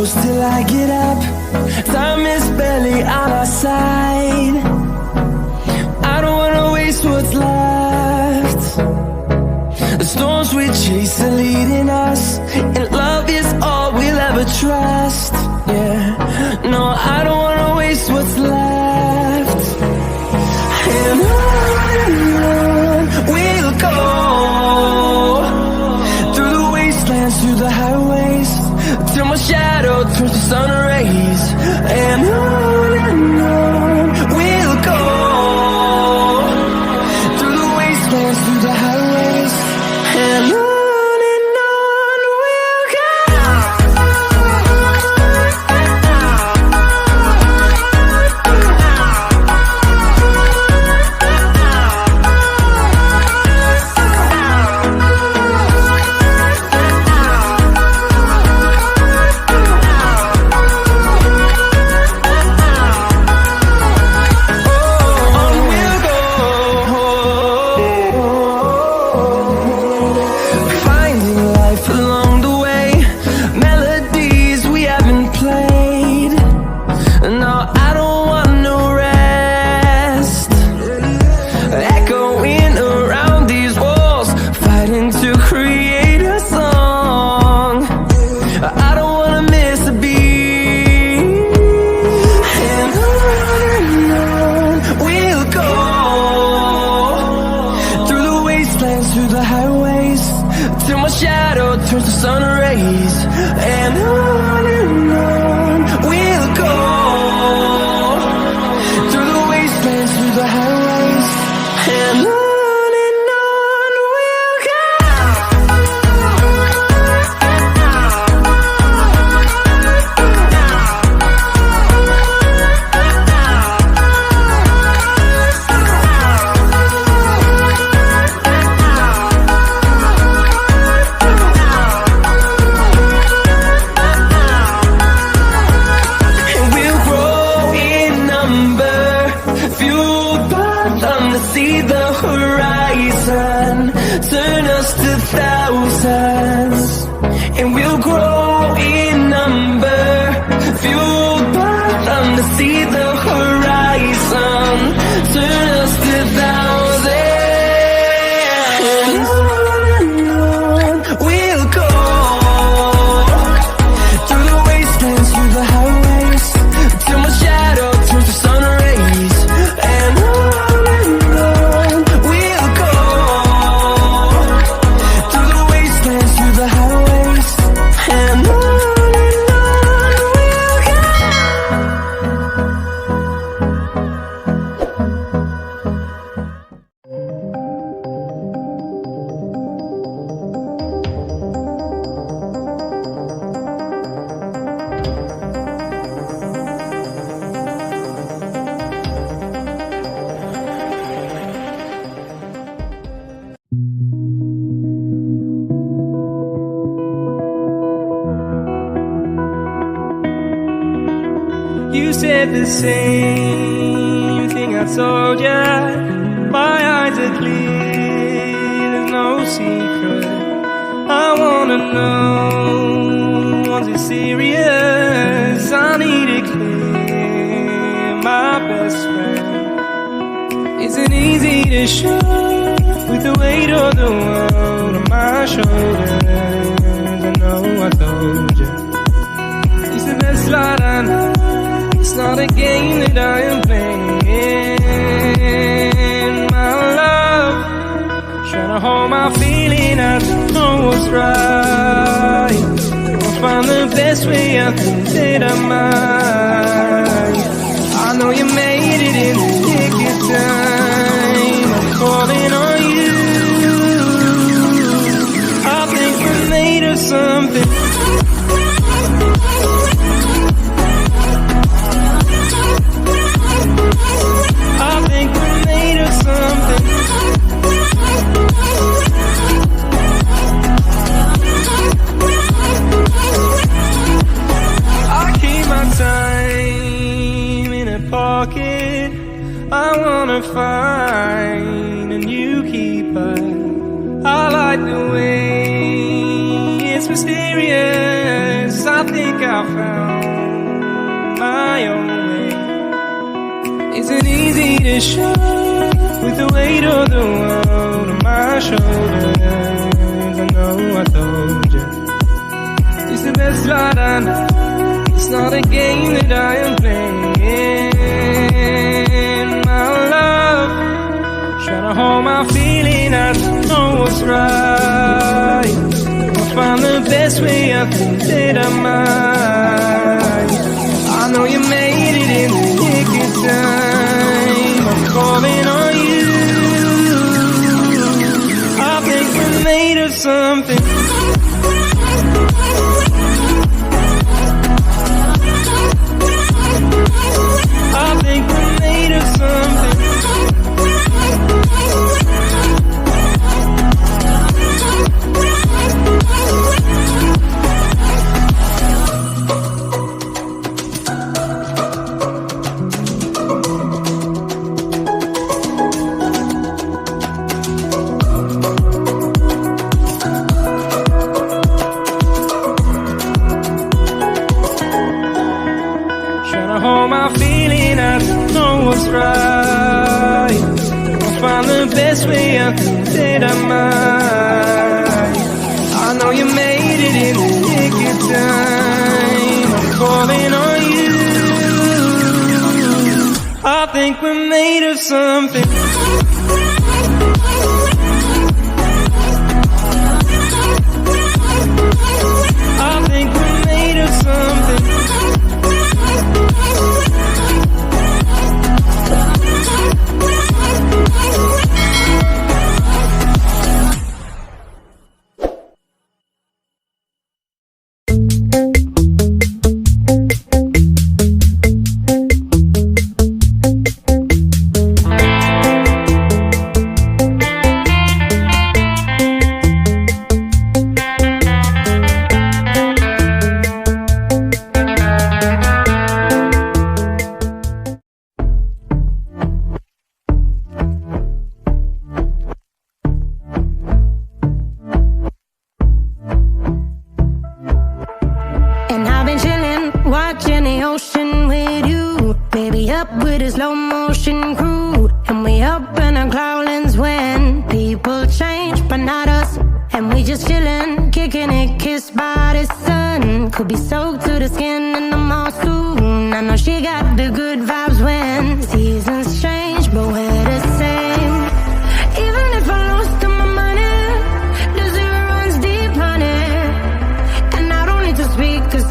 close till I get up. Time is barely on our side. I don't wanna waste what's left. The storms we chase are leading us, and love is all we'll ever trust. Yeah, no, I don't wanna waste what's left. And on we'll go, through the wastelands, through the highways, till my shadow turns to sun rays. And on we'll go, through the wastelands, through the highways, and on we'll go. Through the highways, till my shadow turns to sun rays. And on we'll go, through the wastelands, through the highways, and on we'll go. See the horizon, turn us to thousands, and we'll grow in number, fueled by them to see the horizon, turn us to thousands. And on we'll go, through the wastelands, through the highways, till my shadow turns to sun rays. And you said the same thing I told ya. My eyes are clear, there's no secret. I wanna know, was it serious? I need it clear, my best friend. Isn't easy to show, with the weight of the world on my shoulders. I know I told you, it's the best light I know. It's not a game that I am playing, my love. Trying to hold my feeling, I don't know what's right. I'll find the best way, I think that I might. I know you made it in the nick of time. I'm calling on you. I think we're made of something. I think we're made of something. I keep my time in a pocket. I wanna find a new keeper. I like the way it's mysterious. I I think I found my own way. Isn't easy to show with the weight of the world on my shoulders. I know I told you it's the best ride I know. It's not a game that I am playing. My love, trying to hold my feeling. I don't know what's right. I'll find the best way. I think that I might. I know you made it in the nick of time. I'm calling on you. I think we're made of something. I think we're made of something. Hold my feeling, I don't know what's right. I'll find the best way, I think that I might. I know you made it in the nick of time. I'm calling on you. I think we're made of something. I think we're made of something. Watching the ocean with you, baby, up with a slow motion crew. And we up in our clouds when people change, but not us. And we just chillin', kicking it, kissed by the sun. Could be soaked to the skin in the mall soon. I know she got the good vibes when seasons change, but we're the same. Even if I lost all my money, the zero runs deep, honey. And I don't need to speak, 'cause